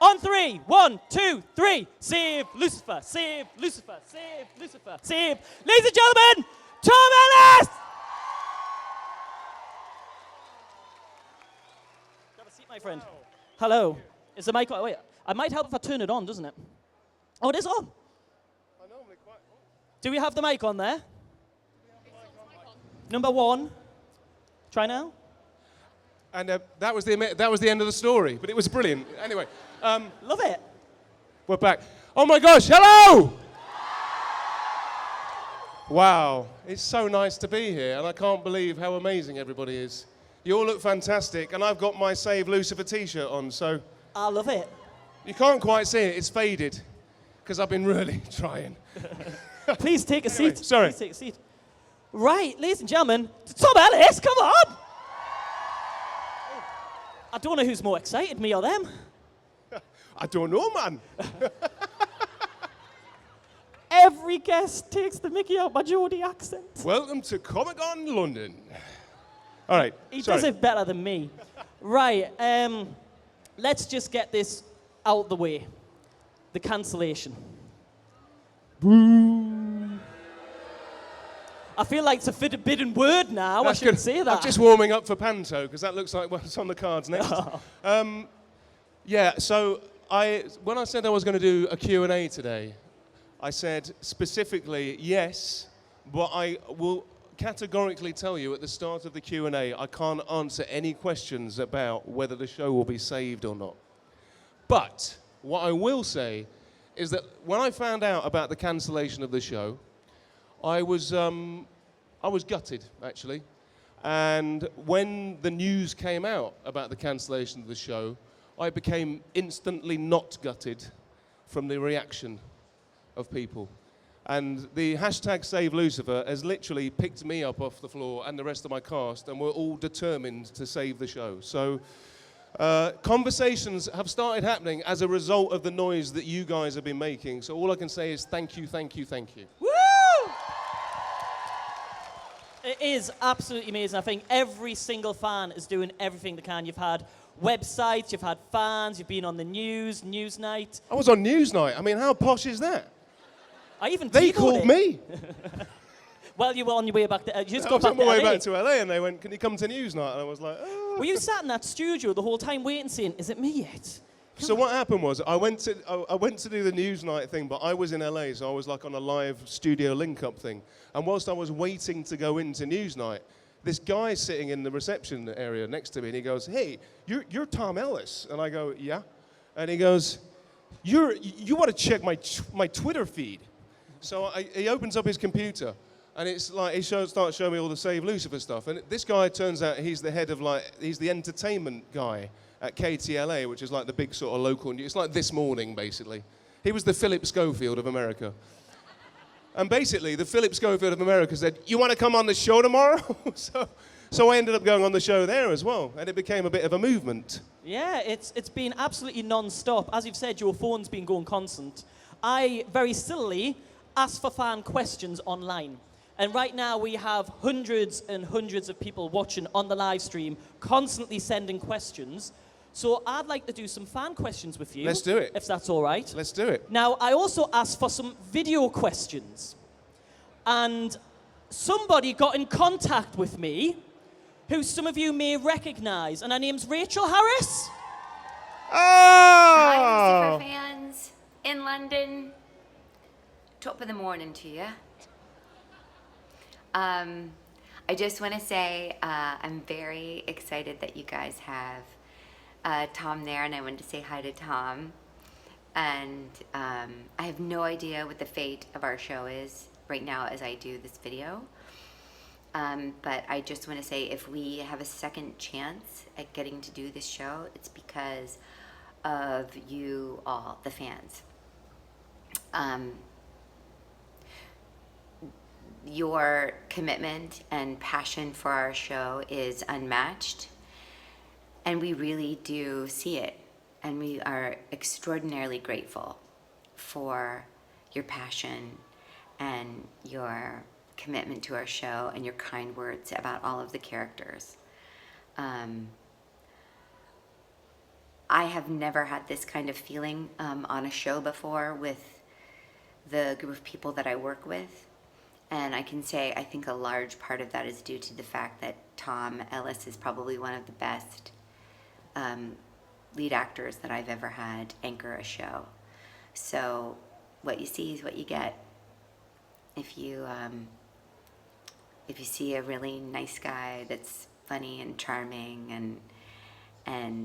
On three. 1, 2, 3. Save Lucifer. Save Lucifer. Save Lucifer. Save. Ladies and gentlemen, Tom Ellis! Have a seat, my friend. Wow. Hello. Is the mic on? Wait, I might help if I turn it on, doesn't it? Oh, it is on. I normally quite. Oh. Do we have the mic on there? Number 1. Try now. And that was the end of the story, but it was brilliant. Anyway, love it. We're back. Oh my gosh, hello! Wow, it's so nice to be here, and I can't believe how amazing everybody is. You all look fantastic, and I've got my Save Lucifer t-shirt on, so... I love it. You can't quite see it, it's faded, because I've been really trying. Please take a seat. Sorry. Please take a seat. Right, ladies and gentlemen, Tom Ellis, come on! I don't know who's more excited, me or them. I don't know, man. Every guest takes the mickey out my Geordie accent. Welcome to Comic-Con London. All right, He does it better than me. Right, let's just get this out the way. The cancellation. Boo. I feel like it's a forbidden word now. That's I shouldn't good. say that. I'm just warming up for Panto, because that looks like what's on the cards next. Yeah, so when I said I was going to do a Q&A today, I said specifically yes, but I will categorically tell you at the start of the Q&A, I can't answer any questions about whether the show will be saved or not. But what I will say is that when I found out about the cancellation of the show, I was gutted, actually. And when the news came out about the cancellation of the show, I became instantly not gutted from the reaction of people. And the hashtag Save Lucifer has literally picked me up off the floor and the rest of my cast, and we're all determined to save the show. So conversations have started happening as a result of the noise that you guys have been making. So all I can say is thank you, thank you, thank you. Woo! It is absolutely amazing. I think every single fan is doing everything they can. You've had websites, you've had fans, you've been on the news, Newsnight. I was on Newsnight. I mean, how posh is that? They called me. Well, you were on your way back there. You just I got was back on my to way LA. back to LA, and they went, "Can you come to Newsnight?" And I was like, "Oh." Were you sat in that studio the whole time waiting, saying, "Is it me yet?" So what happened was, I went to do the Newsnight thing, but I was in LA, so I was like on a live studio link-up thing. And whilst I was waiting to go into Newsnight, this guy sitting in the reception area next to me, and he goes, "Hey, you're Tom Ellis," and I go, "Yeah," and he goes, "You want to check my Twitter feed?" So he opens up his computer, and it's like he starts showing me all the Save Lucifer stuff. And this guy, turns out he's the head of he's the entertainment guy at KTLA, which is like the big sort of local news. It's like This Morning, basically. He was the Philip Schofield of America. And basically, the Philip Schofield of America said, "You want to come on the show tomorrow?" So I ended up going on the show there as well, and it became a bit of a movement. Yeah, it's been absolutely non-stop. As you've said, your phone's been going constant. I, very sillily, asked for fan questions online. And right now we have hundreds and hundreds of people watching on the live stream, constantly sending questions. So I'd like to do some fan questions with you. Let's do it. If that's all right. Let's do it. Now, I also asked for some video questions. And somebody got in contact with me, who some of you may recognize, and her name's Rachel Harris. Oh! Hi, Lucifer fans in London. Top of the morning to you. I just want to say I'm very excited that you guys have Tom there, and I wanted to say hi to Tom. And I have no idea what the fate of our show is right now as I do this video. But I just want to say, if we have a second chance at getting to do this show, it's because of you all, the fans. Your commitment and passion for our show is unmatched, and we really do see it, and we are extraordinarily grateful for your passion and your commitment to our show and your kind words about all of the characters. I have never had this kind of feeling on a show before with the group of people that I work with. And I can say I think a large part of that is due to the fact that Tom Ellis is probably one of the best lead actors that I've ever had anchor a show. So what you see is what you get. If you see a really nice guy that's funny and charming and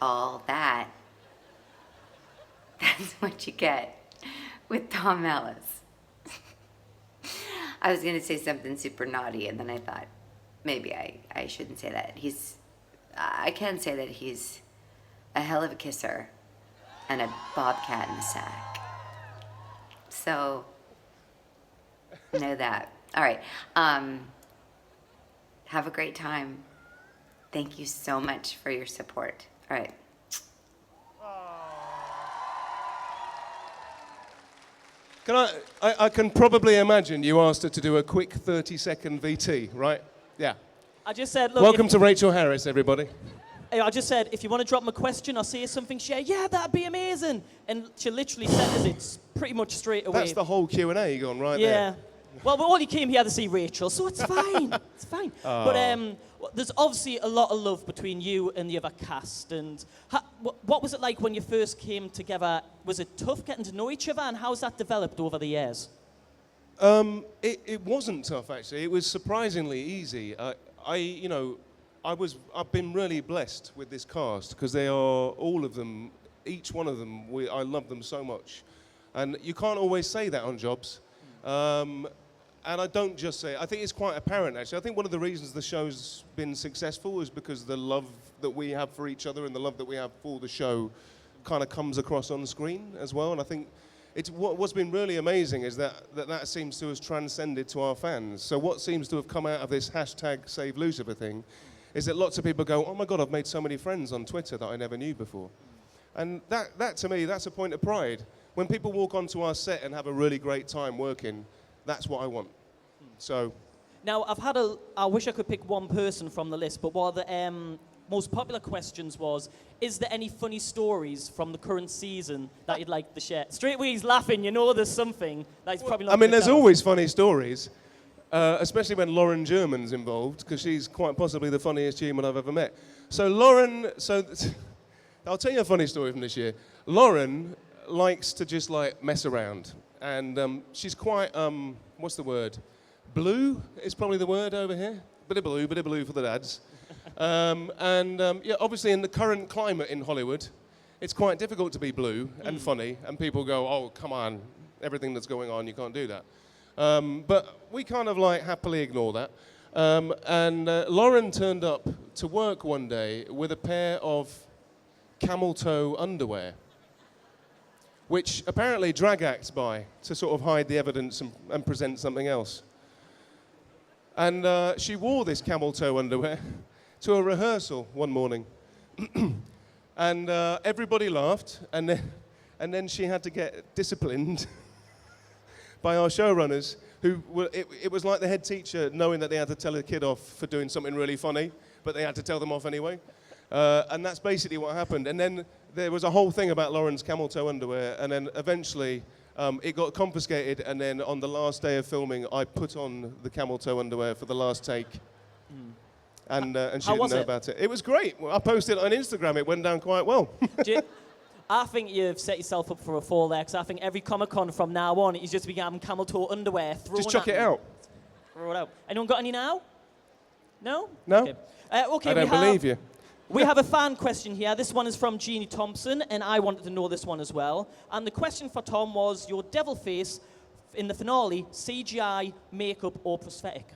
all that, that's what you get with Tom Ellis. I was going to say something super naughty, and then I thought maybe I shouldn't say that. I can say that he's a hell of a kisser and a bobcat in the sack. So, know that. All right. Have a great time. Thank you so much for your support. All right. I can probably imagine you asked her to do a quick 30-second VT, right? Yeah. I just said, look. Welcome to Rachel Harris, everybody. I just said, if you want to drop them a question or say something, yeah, that'd be amazing. And she literally sent us it pretty much straight away. That's the whole Q&A gone right there. Yeah. Well, we only came here to see Rachel, so it's fine. It's fine. Oh. But there's obviously a lot of love between you and the other cast. And what was it like when you first came together? Was it tough getting to know each other, and how's that developed over the years? It wasn't tough, actually. It was surprisingly easy. I've been really blessed with this cast because they are all of them, each one of them. I love them so much, and you can't always say that on jobs. And I don't just say it. I think it's quite apparent, actually. I think one of the reasons the show's been successful is because the love that we have for each other and the love that we have for the show kind of comes across on screen as well. And I think it's what's been really amazing is that seems to have transcended to our fans. So what seems to have come out of this hashtag Save Lucifer thing is that lots of people go, oh my God, I've made so many friends on Twitter that I never knew before. And that to me, that's a point of pride. When people walk onto our set and have a really great time working, that's what I want. So. Now, I wish I could pick one person from the list, but one of the most popular questions was, is there any funny stories from the current season that you'd like to share? Straight away he's laughing, you know there's something that he's probably not. I mean, there's always funny stories, especially when Lauren German's involved, because she's quite possibly the funniest human I've ever met. So Lauren, I'll tell you a funny story from this year. Lauren likes to just mess around, and she's quite, what's the word? Blue is probably the word over here. Bit of blue for the dads. Obviously in the current climate in Hollywood, it's quite difficult to be blue and funny, and people go, oh, come on, everything that's going on, you can't do that. But we kind of happily ignore that. Lauren turned up to work one day with a pair of camel toe underwear, which apparently drag acts buy to sort of hide the evidence and present something else. And she wore this camel toe underwear to a rehearsal one morning. And everybody laughed, and then she had to get disciplined by our showrunners, who were, it was like the head teacher knowing that they had to tell a kid off for doing something really funny, but they had to tell them off anyway. And that's basically what happened. And then there was a whole thing about Lauren's camel toe underwear, and then eventually it got confiscated, and then on the last day of filming, I put on the camel toe underwear for the last take. And she didn't know about it. It was great. Well, I posted it on Instagram. It went down quite well. I think you've set yourself up for a fall there, because I think every Comic-Con from now on, he's just become camel toe underwear. Just chuck it out. Throw it out. Anyone got any now? No? No? Okay, I don't believe you. We have a fan question here. This one is from Jeannie Thompson, and I wanted to know this one as well. And the question for Tom was, your devil face in the finale, CGI, makeup, or prosthetic?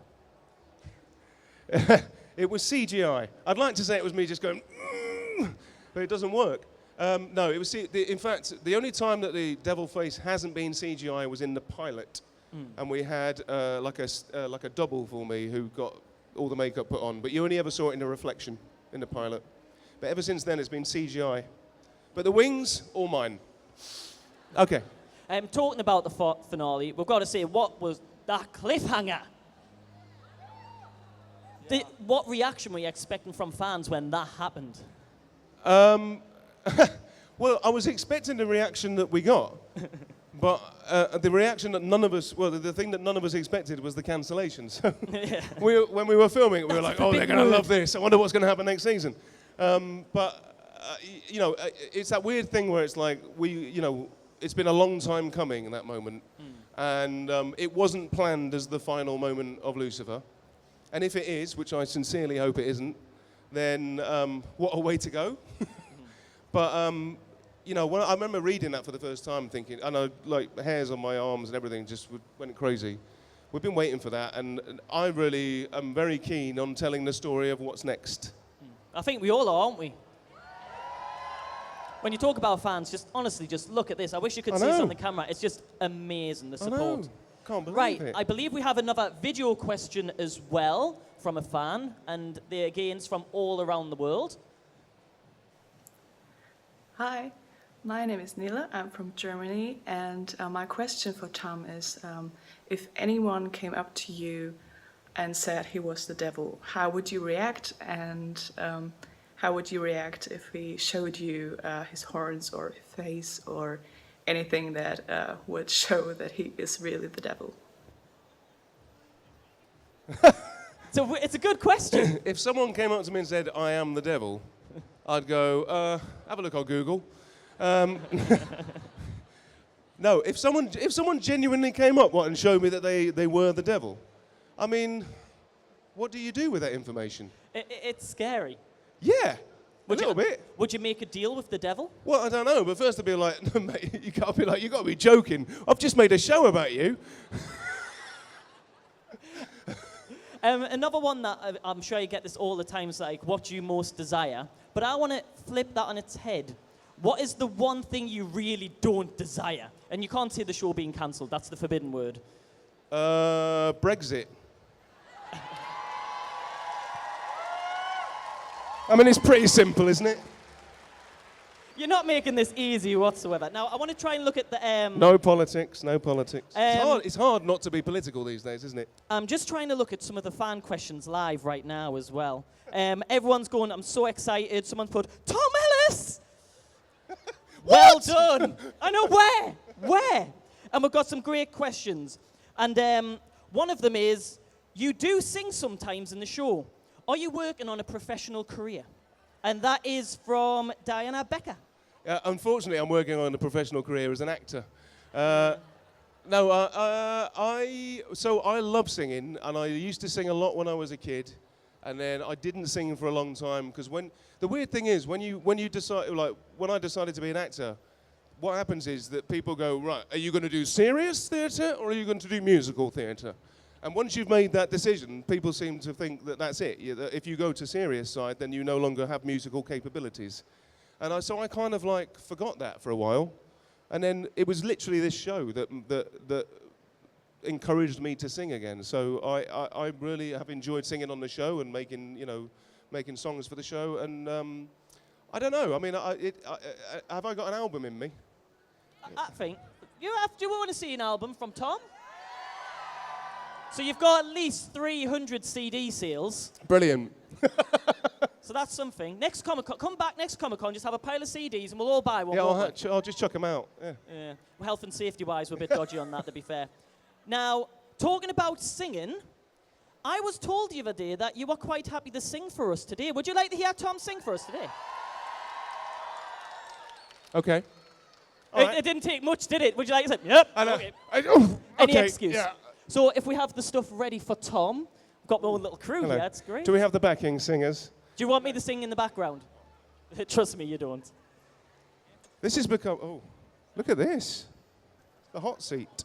It was CGI. I'd like to say it was me just going, but it doesn't work. No, it was. In fact, the only time that the devil face hasn't been CGI was in the pilot, and we had like a double for me who got all the makeup put on. But you only ever saw it in a reflection in the pilot. But ever since then, it's been CGI. But the wings, all mine. Okay. Talking about the finale, we've got to say, what was that cliffhanger? What reaction were you expecting from fans when that happened? Well, I was expecting the reaction that we got, but the reaction that none of us, well, the thing that none of us expected was the cancellation. So when we were filming it, we were like, oh, they're going to love this. I wonder what's going to happen next season. You know, it's that weird thing where it's like, it's been a long time coming in that moment. And it wasn't planned as the final moment of Lucifer. And if it is, which I sincerely hope it isn't, then what a way to go. But, you know, when I remember reading that for the first time, thinking, I know, like, hairs on my arms and everything just went crazy. We've been waiting for that, and I really am very keen on telling the story of what's next. I think we all are, aren't we? When you talk about fans, just honestly, just look at this. I wish you could see this on the camera. It's just amazing, the support. I know. Can't believe right, it. I believe we have another video question as well from a fan, and the again's from all around the world. Hi, my name is Nila. I'm from Germany, and my question for Tom is, if anyone came up to you and said he was the devil, how would you react? And how would you react if he showed you his horns or his face or anything that would show that he is really the devil? So it's a good question. If someone came up to me and said, I am the devil, I'd go, have a look on Google. No, if someone genuinely came up and showed me that they were the devil, I mean, what do you do with that information? It's scary. Yeah, a little bit. Would you make a deal with the devil? Well, I don't know, but first I'd be like, no, mate, you got to be joking. I've just made a show about you. Another one that I'm sure you get this all the time is like, what do you most desire? But I want to flip that on its head. What is the one thing you really don't desire? And you can't say the show being cancelled. That's the forbidden word. Brexit. I mean, it's pretty simple, isn't it? You're not making this easy whatsoever. Now, I want to try and look at the... No politics, no politics. It's hard not to be political these days, isn't it? I'm just trying to look at some of the fan questions live right now as well. Everyone's going, I'm so excited. Someone put, Tom Ellis! Well done! I know, where? And we've got some great questions. And one of them is, you do sing sometimes in the show. Are you working on a professional career? And that is from Diana Becker. Unfortunately, I'm working on a professional career as an actor. I love singing, and I used to sing a lot when I was a kid, and then I didn't sing for a long time because the weird thing is when you decide, like when I decided to be an actor, what happens is that people go, right, are you going to do serious theatre or are you going to do musical theatre? And once you've made that decision, people seem to think that that's it. If you go to serious side, then you no longer have musical capabilities. And so I kind of like forgot that for a while. And then it was literally this show that encouraged me to sing again. So I really have enjoyed singing on the show and making songs for the show. And I don't know. I mean, have I got an album in me? I think. Do you want to see an album from Tom? So you've got at least 300 CD sales. Brilliant. So that's something. Next Comic-Con, come back next Comic-Con, just have a pile of CDs and we'll all buy one. Yeah, I'll just chuck them out. Yeah. Well, health and safety-wise, we're a bit dodgy on that, to be fair. Now, talking about singing, I was told the other day that you were quite happy to sing for us today. Would you like to hear Tom sing for us today? Okay. It didn't take much, did it? Would you like to say, yep, I know. okay. Any Okay, excuse. yeah. So if we have the stuff ready for Tom, I've got my own little crew Hello. here, that's great. Do we have the backing singers? Do you want me to sing in the background? Trust me, you don't. This has become, oh, look at this. The hot seat.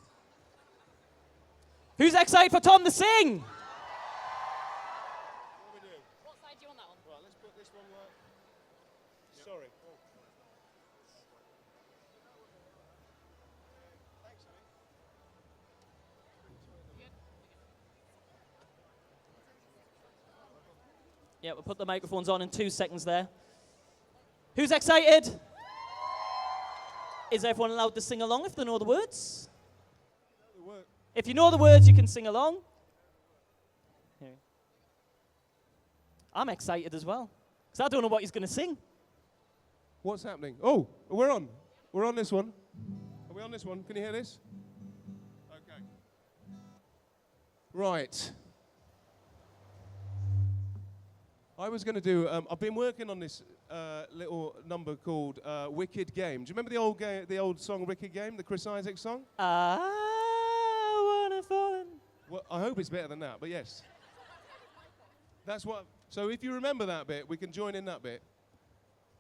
Who's excited for Tom to sing? What side do you want that on? Right, let's put this one like, sorry. Oh. Thanks, Abby. Yeah, we'll put the microphones on in 2 seconds there. Who's excited? Is everyone allowed to sing along if they know the words? If you know the words, you can sing along. Here. I'm excited as well. Because I don't know what he's going to sing. What's happening? Oh, we're on. We're on this one. Are we on this one? Can you hear this? Okay. Right. I was going to do, I've been working on this little number called Wicked Game. Do you remember the old song Wicked Game, the Chris Isaak song? I wanna fall in. Well, I hope it's better than that, but yes. That's what, so if you remember that bit, we can join in that bit.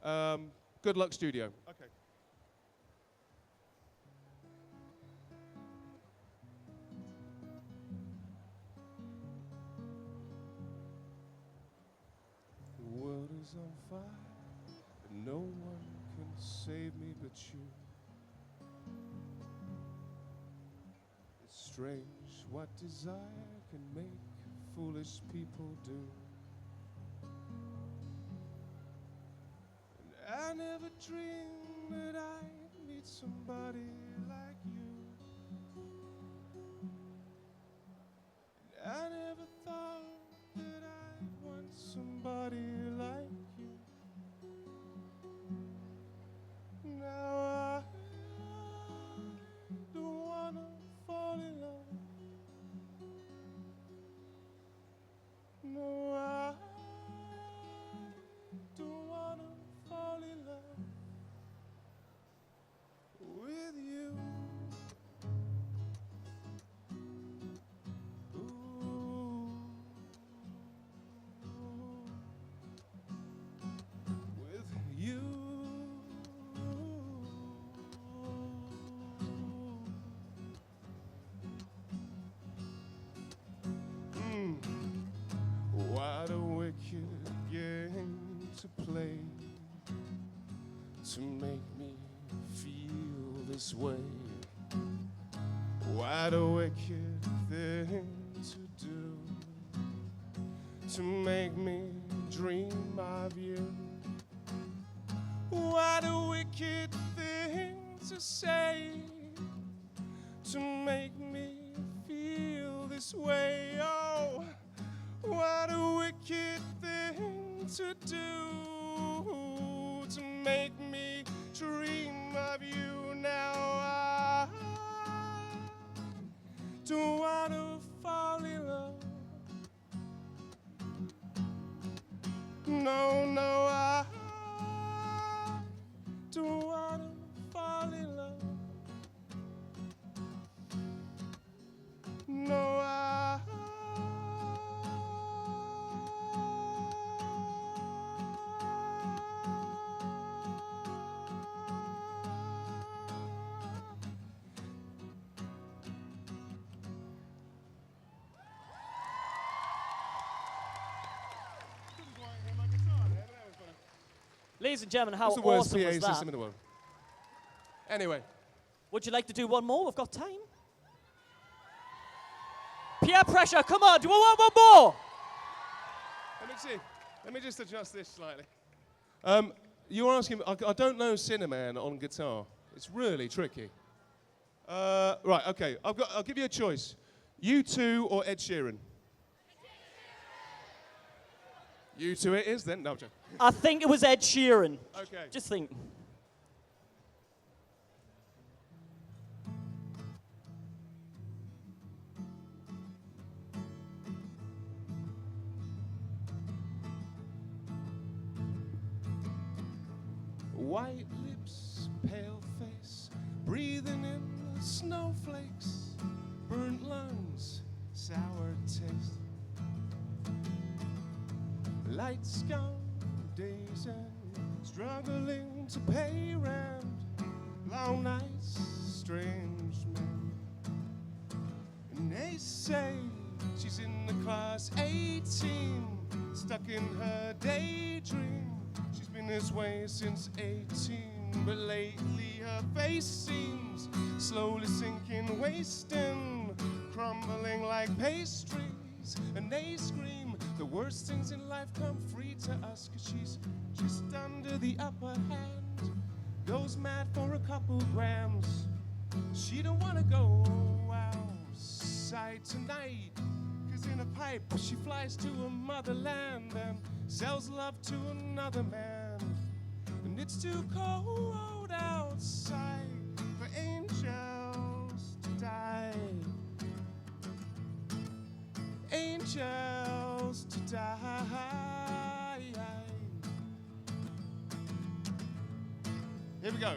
Good luck, studio. Okay. The world is on fire, and no one can save me but you. It's strange what desire can make foolish people do. And I never dreamed that I'd meet somebody like you. And I never thought that I'd want somebody like you. Now I don't wanna fall in love. No, I don't wanna fall in love with you. Ooh. With you. What a wicked game to play to make me feel this way. What a wicked thing to do to make me dream of you. What a wicked thing to say to make me feel this way. Oh, what a wicked thing to do to make me dream of you. Now I don't want to fall in love. No, no, I don't want to fall in love. No, I Ladies and gentlemen, how It's the worst awesome PA was system that? in the world. Anyway, Would you like to do one more? We've got time. Peer pressure, come on, do we want one more? let me see. Let me just adjust this slightly. You were asking, I don't know Cinnamon on guitar. It's really tricky. Right, okay, I'll give you a choice. U2 or Ed Sheeran? U2 it is then? No, I'm joking. I think it was Ed Sheeran. Okay. Just think. White lips, pale face, breathing in the snowflakes, burnt lungs, sour taste. Lights gone, days end, struggling to pay rent, long nights, strange men. And they say she's in the class 18, stuck in her daydream. She's been this way since 18, but lately her face seems slowly sinking, wasting, crumbling like pastries. And they scream, the worst things in life come free to us, 'cause she's just under the upper hand, goes mad for a couple grams. She don't wanna go outside tonight, 'cause in a pipe she flies to a motherland and sells love to another man. And it's too cold outside for angels to die. Angels to die. Here we go.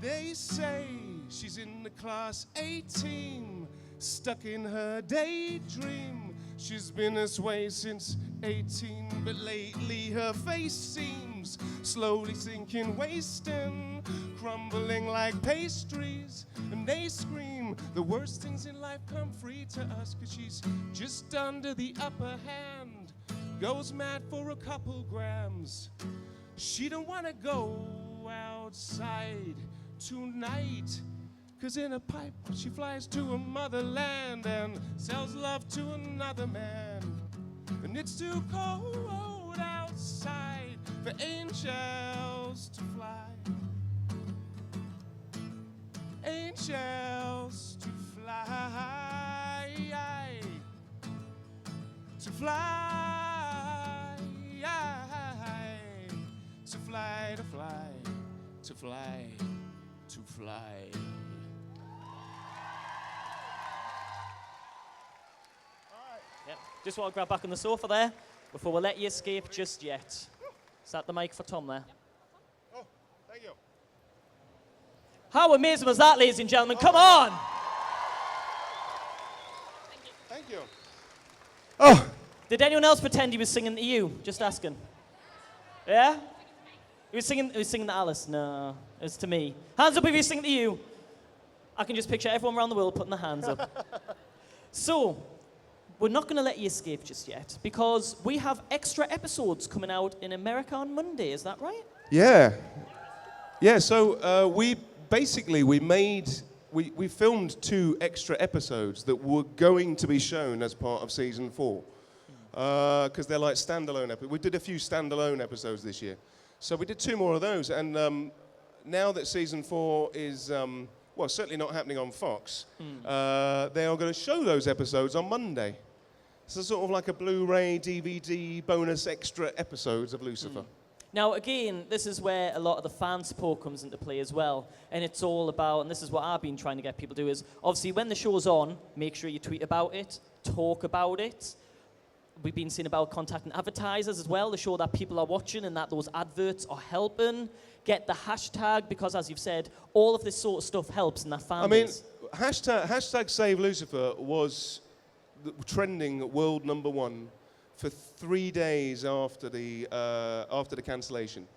They say she's in the class A team, stuck in her daydream. She's been this way since 18, but lately her face seems slowly sinking, wasting, crumbling like pastries. And they scream, the worst things in life come free to us, 'cause she's just under the upper hand, goes mad for a couple grams. She don't wanna go outside tonight, 'cause in a pipe she flies to a motherland and sells love to another man. And it's too cold outside for angels to fly. Angels to fly. To fly. To fly, to fly, to fly. To fly. Yep. Just want to grab back on the sofa there before we let you escape just yet. Is that the mic for Tom there? Oh, thank you. How amazing was that, ladies and gentlemen? Come on! Thank you. Oh, Did anyone else pretend he was singing to you? Just asking. Yeah? He was singing to Alice. No, it was to me. Hands up if he's singing to you. I can just picture everyone around the world putting their hands up. So, we're not going to let you escape just yet, because we have extra episodes coming out in America on Monday. Is that right? yeah. Yeah, so we filmed 2 extra episodes that were going to be shown as part of season 4. Because they're like standalone episodes. We did a few standalone episodes this year. So we did 2 more of those, and now that season 4 is, certainly not happening on Fox, they are going to show those episodes on Monday. So sort of like a Blu-ray, DVD, bonus extra episodes of Lucifer. Now, again, this is where a lot of the fan support comes into play as well. And it's all about, and this is what I've been trying to get people to do, is obviously when the show's on, make sure you tweet about it, talk about it. We've been seeing about contacting advertisers as well to show that people are watching and that those adverts are helping. Get the hashtag, because as you've said, all of this sort of stuff helps in that fan base. Hashtag Save Lucifer was trending world #1 for 3 days after the cancellation.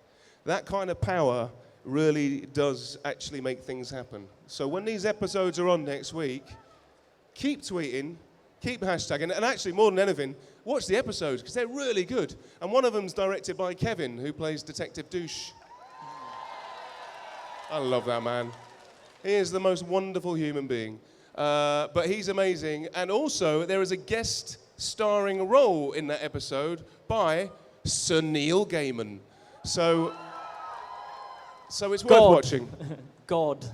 That kind of power really does actually make things happen. So when these episodes are on next week, keep tweeting, keep hashtagging, and actually more than anything, watch the episodes because they're really good. And one of them's directed by Kevin, who plays Detective Douche. I love that man. He is the most wonderful human being. But he's amazing. And also, there is a guest starring role in that episode by Sir Neil Gaiman. So it's worth watching. God,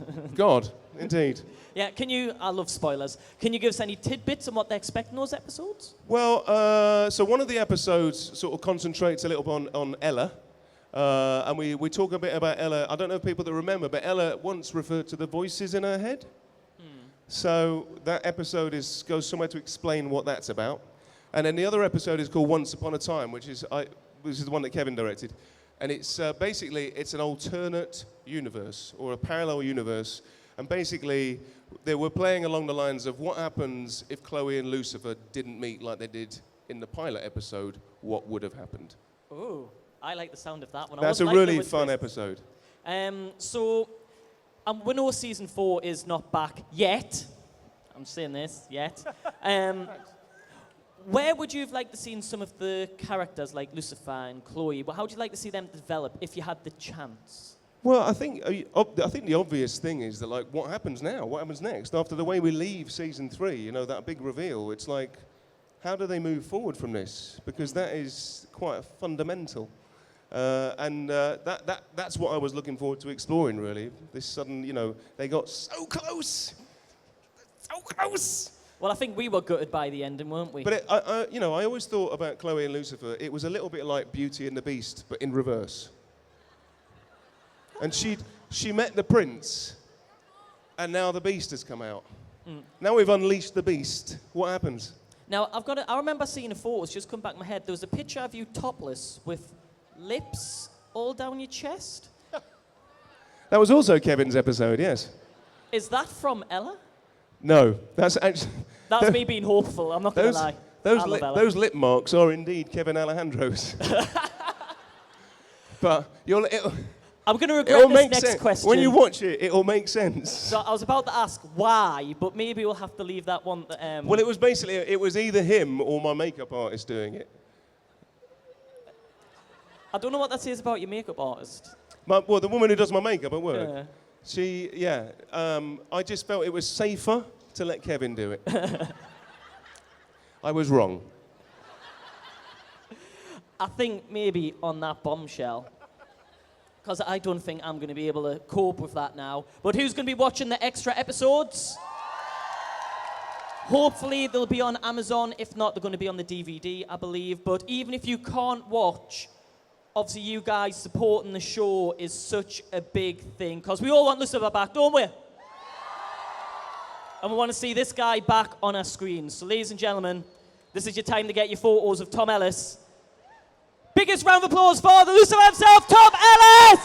indeed. Yeah, I love spoilers. Can you give us any tidbits on what they expect in those episodes? Well, so one of the episodes sort of concentrates a little bit on Ella. And we talk a bit about Ella. I don't know if people that remember, but Ella once referred to the voices in her head. So that episode goes somewhere to explain what that's about. And then the other episode is called Once Upon a Time, which is the one that Kevin directed. And it's basically, it's an alternate universe or a parallel universe. And basically, they were playing along the lines of what happens if Chloe and Lucifer didn't meet like they did in the pilot episode, what would have happened? Oh, I like the sound of that one. That's a really fun episode. We know season 4 is not back yet. I'm saying this, yet. Where would you have liked to see some of the characters like Lucifer and Chloe? How would you like to see them develop if you had the chance? Well, I think the obvious thing is that, like, what happens now? What happens next? After the way we leave season 3, you know, that big reveal, it's like, how do they move forward from this? Because that is quite fundamental. That's what I was looking forward to exploring, really. This sudden, you know, they got so close. So close! Well, I think we were gutted by the ending, weren't we? But, I always thought about Chloe and Lucifer, it was a little bit like Beauty and the Beast, but in reverse. And she met the prince, and now the beast has come out. Now we've unleashed the beast. What happens? Now, I remember seeing a photo, it's just come back in my head. There was a picture of you topless with lips all down your chest. That was also Kevin's episode, yes. Is that from Ella? No, that's actually... That's me being hopeful, I'm not going to lie. Those lip marks are indeed Kevin Alejandro's. But I'm going to regret this next question. When you watch it, it'll make sense. So I was about to ask why, but maybe we'll have to leave that one. Well, it was basically, it was either him or my makeup artist doing it. I don't know what that says about your makeup artist. Well, the woman who does my makeup at work. Yeah. I just felt it was safer to let Kevin do it. I was wrong. I think maybe on that bombshell, because I don't think I'm going to be able to cope with that now. But who's going to be watching the extra episodes? Hopefully they'll be on Amazon. If not, they're going to be on the DVD, I believe. But even if you can't watch, obviously you guys supporting the show is such a big thing, because we all want Lucifer back, don't we? And we want to see this guy back on our screens. So ladies and gentlemen, this is your time to get your photos of Tom Ellis. Biggest round of applause for the Lucifer himself, Tom Ellis!